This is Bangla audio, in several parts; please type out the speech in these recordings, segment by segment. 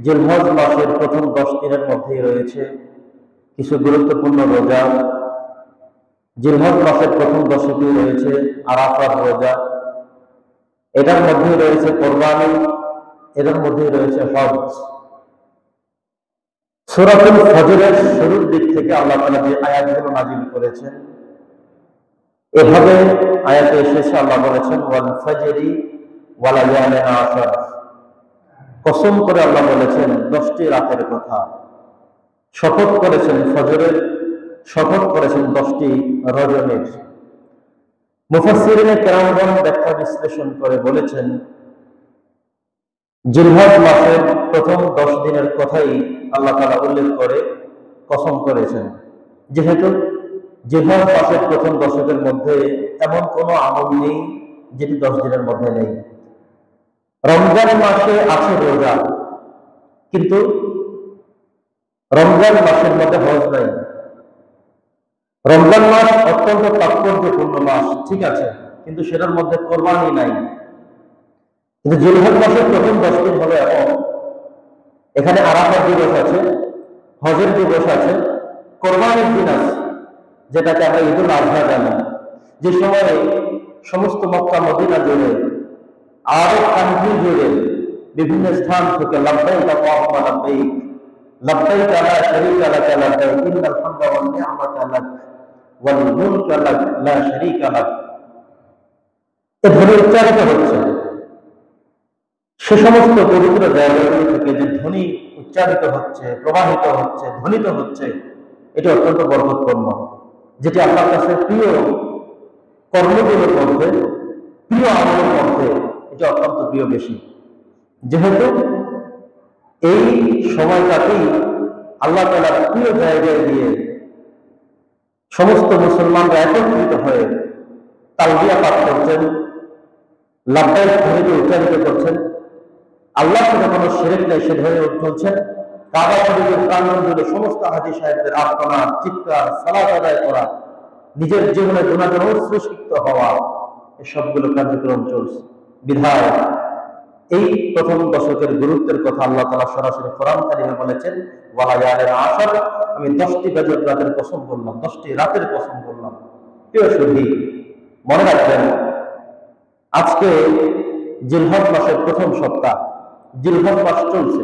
জিলহজ মাসের প্রথম 10 দিনের মধ্যেই রয়েছে কিছু গুরুত্বপূর্ণ রোজা। জিলহজ মাসের প্রথম দশকেই রয়েছে আরাফার রোজা, এটার মধ্যেই রয়েছে কোরবানি, এটার মধ্যেই রয়েছে হজ। সূরাতুল ফজরের শুরুর দিক থেকে আল্লাহ তাআলা যে আয়াতগুলো নাযিল করেছেন, এভাবে আয়াতে এসেছে, আল্লাহ বলেছেন ওয়াল ফাজরি ওয়া লায়ালিন আশর, কসম করে আল্লাহ বলেছেন 10টি রাতের কথা, শপথ করেছেন ফজরের, শপথ করেছেন 10টি রজনীর। মুফাসসিরিনে কেরামগণ ব্যাখ্যা বিশ্লেষণ করে বলেছেন জিলহজ মাসের প্রথম 10 দিনের কথাই আল্লাহ তাআলা উল্লেখ করে কসম করেছেন, যেহেতু জিলহজ মাসের প্রথম দশকের মধ্যে এমন কোনো আমল নেই যেটি 10 দিনের মধ্যে নেই। রমজান মাসে আছে রোজা, কিন্তু রমজান মাসের মধ্যে হজ নাই। রমজান মাস অত্যন্ত তাৎপর্যপূর্ণ মাস, ঠিক আছে, কিন্তু সেটার মধ্যে কোরবানি নাই। কিন্তু জিলহজ মাসের প্রথম 10 দিন হলো এমন, এখানে আরাফার দিবস আছে, হজের দিবস আছে, কোরবানির দিন আছে, যেটাকে আমরা ঈদুল আযহা জানি, যে সময়ে সমস্ত মক্কা মদিনা জুড়ে, আরব কান্ট্রি জুড়ে বিভিন্ন স্থান থেকে লাব্বাইক আল্লাহুম্মা লাব্বাইক, লাব্বাইক লা শারীকা লাক লাব্বাইক, ইন্নাল হামদা ওয়ান নি'মাতা লাক ওয়াল মুলকা লাক লা শারীকা লাক, এ ধ্বনি উচ্চারিত হচ্ছে। সে সমস্ত পবিত্র জায়গাগুলি থেকে যে ধ্বনি উচ্চারিত হচ্ছে, প্রবাহিত হচ্ছে, ধ্বনিত হচ্ছে, এটি অত্যন্ত বরকতপূর্ণ, যেটি আল্লাহর কাছে প্রিয় কর্মগুলোর মধ্যে, প্রিয় আমলের মধ্যে এটা অত্যন্ত প্রিয় বেশি। যেহেতু এই সময়টাকেই আল্লাহ তাআলা প্রিয় জায়গায় দিয়ে সমস্ত মুসলমানরা একত্রিত হয়ে তালবিয়া পাঠ করছেন, লাব্বাইক ধ্বনিতে উচ্চারিত করছেন, আল্লাহর সাথে কোনো শিরক নেই সে ধ্বনি তুলছেন, কাবা শরীফের প্রাঙ্গণ জুড়ে সমস্ত হাজী সাহেবদের আর্তনাদ, চিৎকার, সালাত আদায় করা, নিজের জীবনে গুনাহের উচ্ছ্বসিত হওয়া, এই সবগুলো কার্যক্রম চলছে। বিধায় এই প্রথম দশকের গুরুত্বের কথা আল্লাহ তাআলা সরাসরি কোরআন কারিমে বলেছেন ওয়া লায়ালিন আশর, আমি 10টি গজব রাতের কসম বললাম, 10টি রাতের কসম বললাম। প্রিয় সুধী, মনে রাখবেন আজকে জিলহজ মাসের প্রথম সপ্তাহ, জিলহজ মাস চলছে।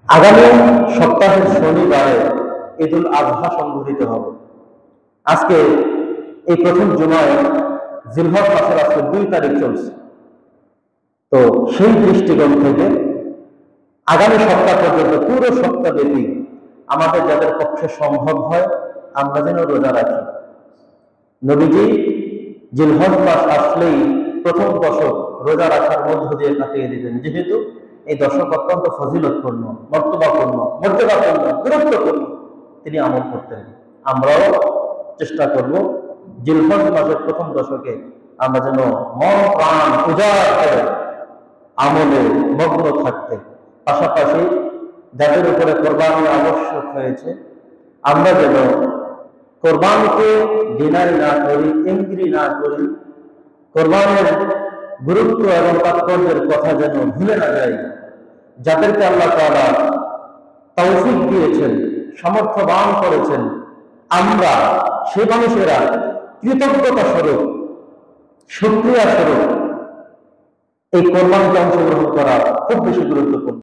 আগামী সপ্তাহের শনিবারে ঈদুল আযহা সংঘটিত হবে। আজকে এই প্রথম জুমায় জিলহজ মাসের আজকে 2 তারিখ চলছে। তো সেই দৃষ্টিকোণ থেকে আগামী সপ্তাহ পর্যন্ত পুরো সপ্তাহব্যাপী আমাদের যাদের পক্ষে সম্ভব হয় আমরা যেন রোজা রাখি। নবীজি জিলহজ মাস আসলেই প্রথম দশক রোজা রাখার মধ্য দিয়ে কাটিয়ে দিতেন, যেহেতু এই দশক অত্যন্ত ফজিলতপূর্ণ, মর্তবাপূর্ণ, মর্যাদাপূর্ণ, গুরুত্বপূর্ণ, তিনি আমল করতেন। আমরাও চেষ্টা করব জিলহজ মাসের প্রথম দশকে আমরা যেন মন প্রাণ উজাড় করে আমলে মগ্ন থাকতে, পাশাপাশি যাদের উপরে কোরবানি আবশ্যক হয়েছে আমরা যেন কোরবানিকে ডিনাই না করি, এঙ্গ্রি না করি, কোরবানির গুরুত্ব এবং তাৎপর্যের কথা যেন ভুলে না যাই। যাদেরকে আল্লাহ তাআলা তৌফিক দিয়েছেন, সামর্থ্যবান করেছেন, আমরা সে মানুষেরা কৃতজ্ঞতা স্বরূপ, শুকরিয়া স্বরূপ এই কোরবানিতে অংশগ্রহণ করা খুব বেশি গুরুত্বপূর্ণ।